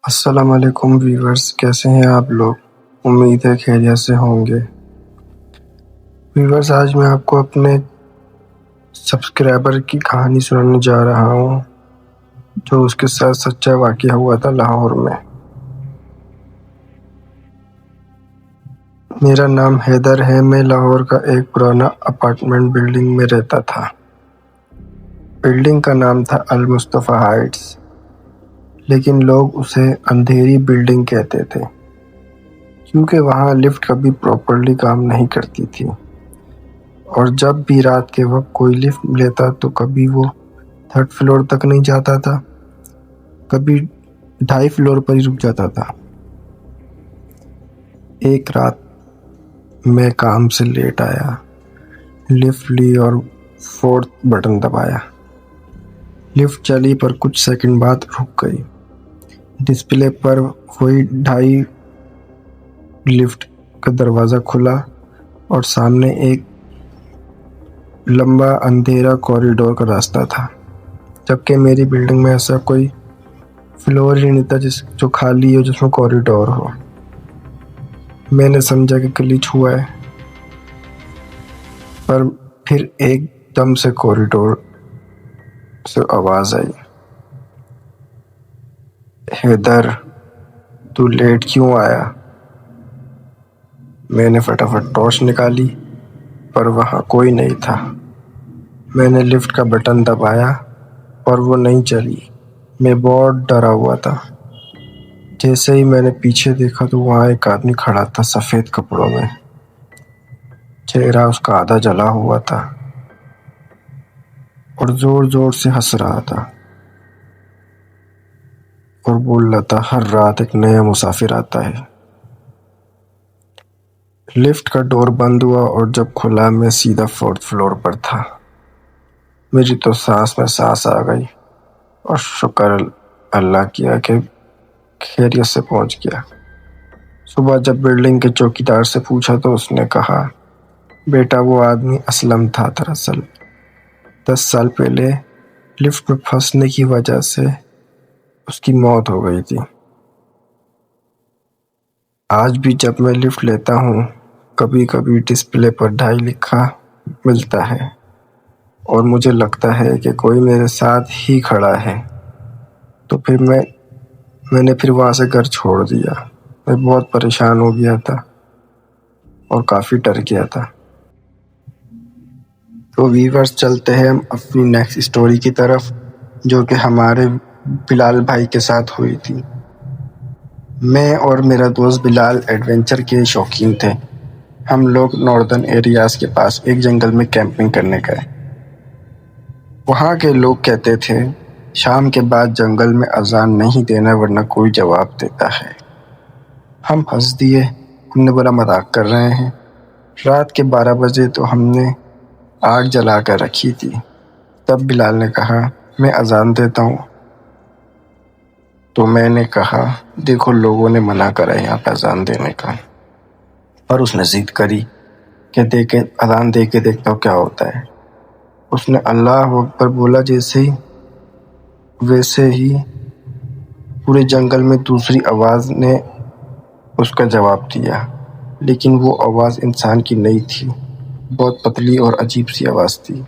السلام علیکم ویورز، کیسے ہیں آپ لوگ؟ امید ہے خیریت سے ہوں گے۔ ویورز، آج میں آپ کو اپنے سبسکرائبر کی کہانی سنانے جا رہا ہوں جو اس کے ساتھ سچا واقعہ ہوا تھا لاہور میں۔ میرا نام حیدر ہے۔ میں لاہور کا ایک پرانا اپارٹمنٹ بلڈنگ میں رہتا تھا۔ بلڈنگ کا نام تھا المصطفیٰ ہائٹس، لیکن لوگ اسے اندھیری بلڈنگ کہتے تھے کیونکہ وہاں لفٹ کبھی پراپرلی کام نہیں کرتی تھی، اور جب بھی رات کے وقت کوئی لفٹ لیتا تو کبھی وہ 3rd فلور تک نہیں جاتا تھا، کبھی 2.5 فلور پر ہی رک جاتا تھا۔ ایک رات میں کام سے لیٹ آیا، لفٹ لی اور 4th بٹن دبایا۔ لفٹ چلی پر کچھ سیکنڈ بعد رک گئی۔ ڈسپلے پر وہی 2.5 لفٹ کا دروازہ کھلا اور سامنے ایک لمبا اندھیرا کوریڈور کا راستہ تھا، جبکہ میری بلڈنگ میں ایسا کوئی فلور ہی نہیں تھا جو خالی ہو، جس میں کوریڈور ہو۔ میں نے سمجھا کہ گلیچ ہوا ہے، پر پھر ایک دم سے کوریڈور سے آواز آئی، حیدر تو لیٹ کیوں آیا؟ میں نے فٹافٹ ٹارچ نکالی، پر وہاں کوئی نہیں تھا۔ میں نے لفٹ کا بٹن دبایا اور وہ نہیں چلی۔ میں بہت ڈرا ہوا تھا۔ جیسے ہی میں نے پیچھے دیکھا تو وہاں ایک آدمی کھڑا تھا سفید کپڑوں میں۔ چہرہ اس کا آدھا جلا ہوا تھا اور زور زور سے ہنس رہا تھا اور بول رہا تھا، ہر رات ایک نیا مسافر آتا ہے۔ لفٹ کا ڈور بند ہوا اور جب کھلا میں سیدھا 4th فلور پر تھا۔ میری تو سانس میں سانس آ گئی اور شکر اللہ کیا کہ خیریت سے پہنچ گیا۔ صبح جب بلڈنگ کے چوکیدار سے پوچھا تو اس نے کہا، بیٹا وہ آدمی اسلم تھا، دراصل 10 سال پہلے لفٹ میں پھنسنے کی وجہ سے اس کی موت ہو گئی تھی۔ آج بھی جب میں لفٹ لیتا ہوں کبھی کبھی ڈسپلے پر 2.5 لکھا ملتا ہے اور مجھے لگتا ہے کہ کوئی میرے ساتھ ہی کھڑا ہے، تو پھر میں نے وہاں سے گھر چھوڑ دیا۔ میں بہت پریشان ہو گیا تھا اور کافی ڈر گیا تھا۔ تو ویورز، چلتے ہیں ہم اپنی نیکسٹ اسٹوری کی طرف، جو کہ ہمارے بلال بھائی کے ساتھ ہوئی تھی۔ میں اور میرا دوست بلال ایڈونچر کے شوقین تھے۔ ہم لوگ ناردرن ایریاز کے پاس ایک جنگل میں کیمپنگ کرنے گئے۔ وہاں کے لوگ کہتے تھے شام کے بعد جنگل میں اذان نہیں دینا ورنہ کوئی جواب دیتا ہے۔ ہم ہنس دیے، ہم نے بولا مذاق کر رہے ہیں۔ رات کے 12 بجے تو ہم نے آگ جلا کر رکھی تھی۔ تب بلال نے کہا، میں اذان دیتا ہوں۔ تو میں نے کہا، دیکھو لوگوں نے منع کرا ہے یہاں پہ اذان دینے کا، پر اس نے ضد کری کہ اذان دے کے دیکھتا ہوں کیا ہوتا ہے۔ اس نے اللہ اکبر بولا ویسے ہی پورے جنگل میں دوسری آواز نے اس کا جواب دیا، لیکن وہ آواز انسان کی نہیں تھی، بہت پتلی اور عجیب سی آواز تھی۔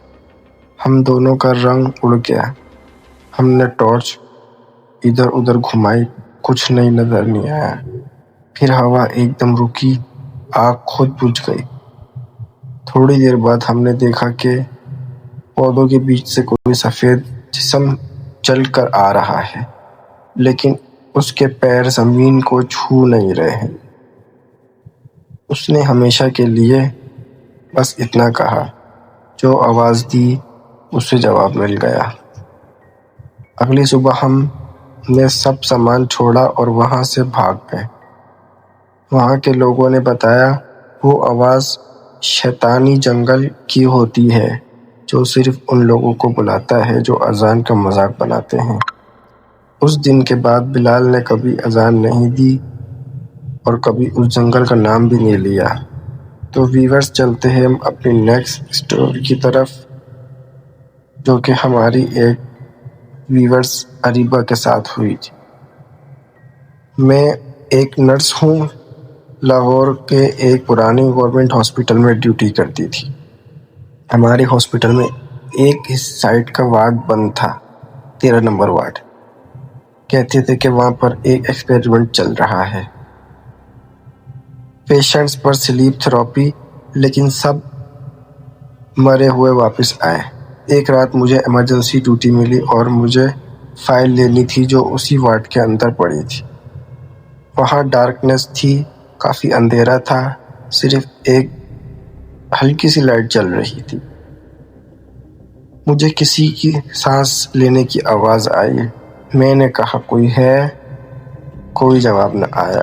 ہم دونوں کا رنگ اڑ گیا۔ ہم نے ٹارچ ادھر ادھر گھمائی، کچھ نظر نہیں آیا۔ پھر ہوا ایک دم رکی، آگ خود بجھ گئی۔ تھوڑی دیر بعد ہم نے دیکھا کہ پودوں کے بیچ سے کوئی سفید جسم چل کر آ رہا ہے، لیکن اس کے پیر زمین کو چھو نہیں رہے ہیں۔ اس نے ہمیشہ کے لیے بس اتنا کہا، جو آواز دی اسے جواب مل گیا۔ اگلی صبح ہم نے سب سامان چھوڑا اور وہاں سے بھاگ گئے۔ وہاں کے لوگوں نے بتایا وہ آواز شیطانی جنگل کی ہوتی ہے جو صرف ان لوگوں کو بلاتا ہے جو اذان کا مذاق بناتے ہیں۔ اس دن کے بعد بلال نے کبھی اذان نہیں دی اور کبھی اس جنگل کا نام بھی نہیں لیا۔ تو ویورز، چلتے ہیں ہم اپنی نیکسٹ اسٹوری کی طرف، جو کہ ہماری ایک ویورز اریبہ کے ساتھ ہوئی تھی۔ میں ایک نرس ہوں، لاہور کے ایک پرانی گورنمنٹ ہاسپٹل میں ڈیوٹی کرتی تھی۔ ہمارے ہاسپٹل میں ایک سائڈ کا وارڈ بند تھا، 13 نمبر وارڈ۔ کہتے تھے کہ وہاں پر ایک ایکسپیریمنٹ چل رہا ہے، پیشنٹس پر سلیپ تھراپی، لیکن سب مرے ہوئے واپس آئے۔ ایک رات مجھے ایمرجنسی ڈیوٹی ملی اور مجھے فائل لینی تھی جو اسی وارڈ کے اندر پڑی تھی۔ وہاں ڈارکنیس تھی، کافی اندھیرا تھا، صرف ایک ہلکی سی لائٹ جل رہی تھی۔ مجھے کسی کی سانس لینے کی آواز آئی۔ میں نے کہا کوئی ہے؟ کوئی جواب نہ آیا۔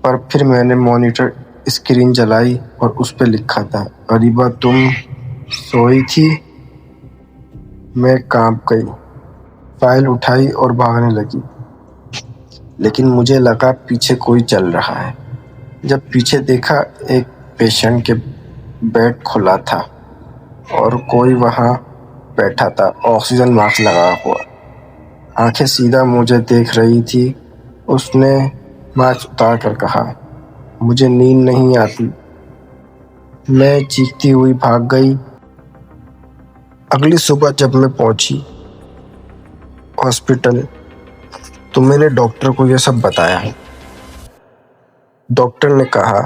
پر پھر میں نے مانیٹر اسکرین جلائی اور اس پہ لکھا تھا، غریبہ تم سوئی تھی؟ میں کانپ گئی، فائل اٹھائی اور بھاگنے لگی، لیکن مجھے لگا پیچھے کوئی چل رہا ہے۔ جب پیچھے دیکھا، ایک پیشنٹ کے بیڈ کھلا تھا اور کوئی وہاں بیٹھا تھا، آکسیجن ماسک لگا ہوا، آنکھیں سیدھا مجھے دیکھ رہی تھی۔ اس نے ماسک اتار کر کہا، مجھے نیند نہیں آتی۔ میں چیختی ہوئی بھاگ گئی۔ اگلی صبح جب میں پہنچی ہاسپٹل تو میں نے ڈاکٹر کو یہ سب بتایا۔ ڈاکٹر نے کہا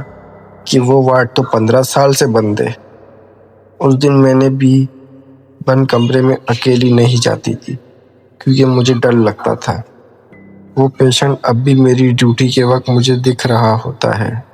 کہ وہ وارڈ تو 15 سال سے بند ہے۔ اس دن میں نے بھی بند کمرے میں اکیلی نہیں جاتی تھی کیونکہ مجھے ڈر لگتا تھا۔ وہ پیشنٹ اب بھی میری ڈیوٹی کے وقت مجھے دکھ رہا ہوتا ہے۔